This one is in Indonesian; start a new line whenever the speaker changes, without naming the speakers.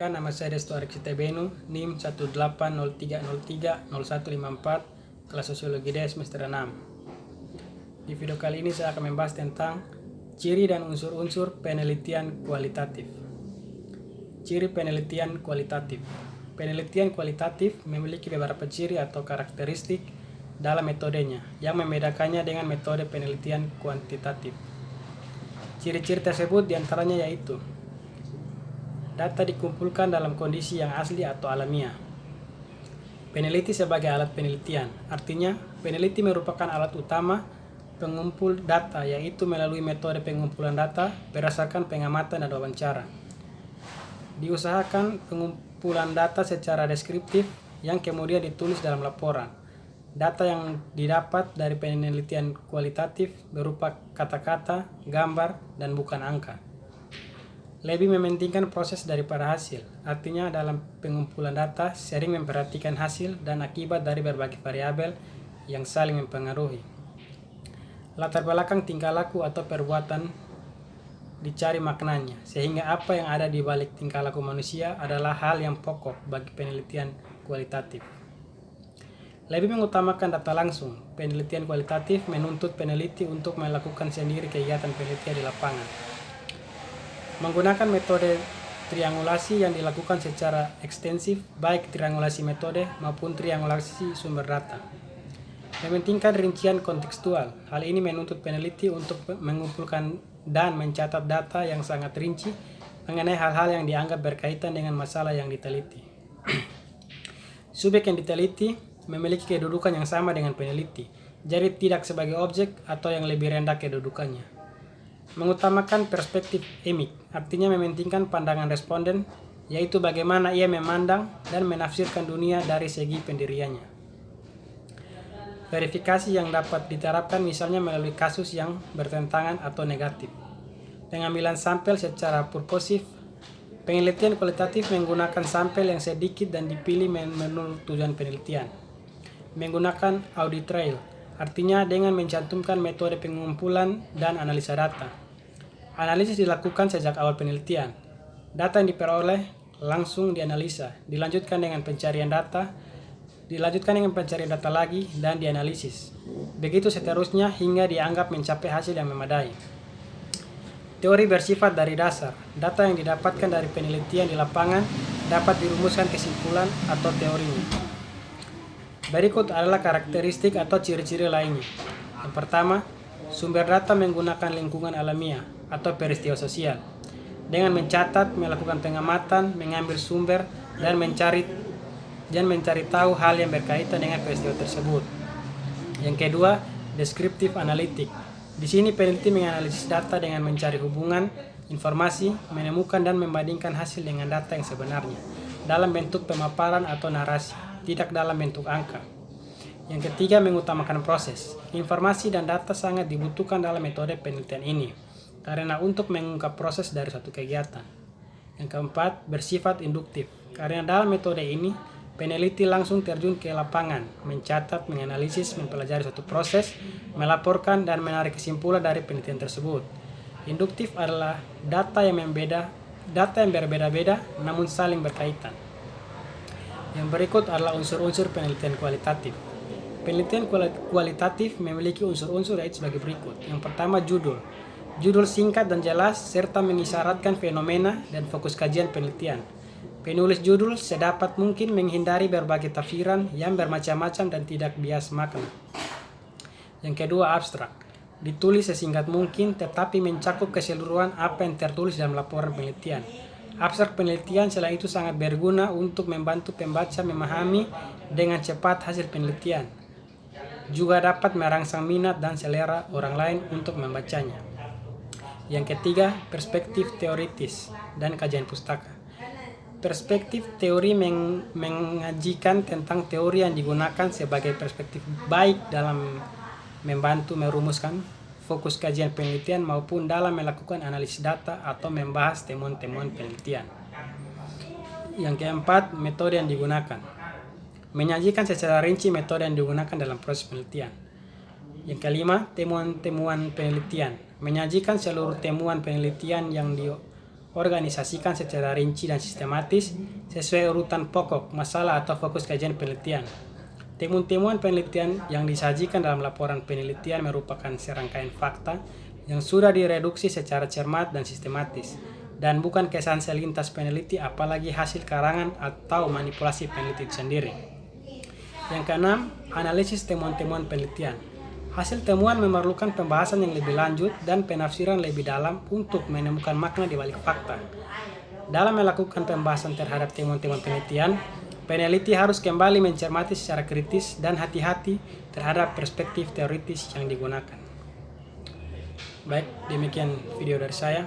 Nama saya Desto Arksitebenu, NIM 18030300154, kelas Sosiologi D semester 6. Di video kali ini saya akan membahas tentang ciri dan unsur-unsur penelitian kualitatif. Ciri penelitian kualitatif. Penelitian kualitatif memiliki beberapa ciri atau karakteristik dalam metodenya yang membedakannya dengan metode penelitian kuantitatif. Ciri-ciri tersebut diantaranya yaitu: data dikumpulkan dalam kondisi yang asli atau alamiah. Peneliti sebagai alat penelitian, artinya peneliti merupakan alat utama pengumpul data, yaitu melalui metode pengumpulan data berdasarkan pengamatan dan wawancara. Diusahakan pengumpulan data secara deskriptif yang kemudian ditulis dalam laporan. Data yang didapat dari penelitian kualitatif berupa kata-kata, gambar, dan bukan angka. Lebih mementingkan proses daripada hasil, artinya dalam pengumpulan data sering memperhatikan hasil dan akibat dari berbagai variabel yang saling mempengaruhi. Latar belakang tingkah laku atau perbuatan dicari maknanya, sehingga apa yang ada di balik tingkah laku manusia adalah hal yang pokok bagi penelitian kualitatif. Lebih mengutamakan data langsung, penelitian kualitatif menuntut peneliti untuk melakukan sendiri kegiatan penelitian di lapangan. Menggunakan metode triangulasi yang dilakukan secara ekstensif, baik triangulasi metode maupun triangulasi sumber data. Mementingkan rincian kontekstual. Hal ini menuntut peneliti untuk mengumpulkan dan mencatat data yang sangat rinci mengenai hal-hal yang dianggap berkaitan dengan masalah yang diteliti. Subjek yang diteliti memiliki kedudukan yang sama dengan peneliti, jadi tidak sebagai objek atau yang lebih rendah kedudukannya. Mengutamakan perspektif emik, artinya mementingkan pandangan responden, yaitu bagaimana ia memandang dan menafsirkan dunia dari segi pendiriannya. Verifikasi yang dapat diterapkan misalnya melalui kasus yang bertentangan atau negatif. Pengambilan sampel secara purposif. Penelitian kualitatif menggunakan sampel yang sedikit dan dipilih menurut tujuan penelitian. Menggunakan audit trail, artinya dengan mencantumkan metode pengumpulan dan analisa data. Analisis dilakukan sejak awal penelitian. Data yang diperoleh langsung dianalisa, dilanjutkan dengan pencarian data lagi, dan dianalisis. Begitu seterusnya hingga dianggap mencapai hasil yang memadai. Teori bersifat dari dasar. Data yang didapatkan dari penelitian di lapangan dapat dirumuskan kesimpulan atau teorinya. Berikut adalah karakteristik atau ciri-ciri lainnya. Yang pertama, sumber data menggunakan lingkungan alamiah atau peristiwa sosial. Dengan mencatat, melakukan pengamatan, mengambil sumber, dan mencari tahu hal yang berkaitan dengan peristiwa tersebut. Yang kedua, deskriptif analitik. Di sini peneliti menganalisis data dengan mencari hubungan, informasi, menemukan dan membandingkan hasil dengan data yang sebenarnya, dalam bentuk pemaparan atau narasi, tidak dalam bentuk angka. Yang ketiga, mengutamakan proses. Informasi dan data sangat dibutuhkan dalam metode penelitian ini, karena untuk mengungkap proses dari suatu kegiatan. Yang keempat, bersifat induktif. Karena dalam metode ini, peneliti langsung terjun ke lapangan, mencatat, menganalisis, mempelajari suatu proses, melaporkan, dan menarik kesimpulan dari penelitian tersebut. Induktif adalah data yang berbeda-beda namun saling berkaitan. Yang berikut adalah unsur-unsur penelitian kualitatif. Penelitian kualitatif memiliki unsur-unsur yaitu sebagai berikut. Yang pertama, judul. Judul singkat dan jelas serta mengisyaratkan fenomena dan fokus kajian penelitian. Penulis judul sedapat mungkin menghindari berbagai tafsiran yang bermacam-macam dan tidak bias makna. Yang kedua, abstrak. Ditulis sesingkat mungkin tetapi mencakup keseluruhan apa yang tertulis dalam laporan penelitian. Abstrak penelitian selain itu sangat berguna untuk membantu pembaca memahami dengan cepat hasil penelitian. Juga dapat merangsang minat dan selera orang lain untuk membacanya. Yang ketiga, perspektif teoritis dan kajian pustaka. Perspektif teori mengajikan tentang teori yang digunakan sebagai perspektif baik dalam membantu merumuskan fokus kajian penelitian maupun dalam melakukan analisis data atau membahas temuan-temuan penelitian. Yang keempat, metode yang digunakan. Menyajikan secara rinci metode yang digunakan dalam proses penelitian. Yang kelima, temuan-temuan penelitian. Menyajikan seluruh temuan penelitian yang organisasikan secara rinci dan sistematis sesuai urutan pokok, masalah atau fokus kajian penelitian. Temuan-temuan penelitian yang disajikan dalam laporan penelitian merupakan serangkaian fakta yang sudah direduksi secara cermat dan sistematis, dan bukan kesan selintas peneliti apalagi hasil karangan atau manipulasi peneliti sendiri. Yang keenam, analisis temuan-temuan penelitian. Hasil temuan memerlukan pembahasan yang lebih lanjut dan penafsiran lebih dalam untuk menemukan makna di balik fakta. Dalam melakukan pembahasan terhadap temuan-temuan penelitian, peneliti harus kembali mencermati secara kritis dan hati-hati terhadap perspektif teoritis yang digunakan. Baik, demikian video dari saya.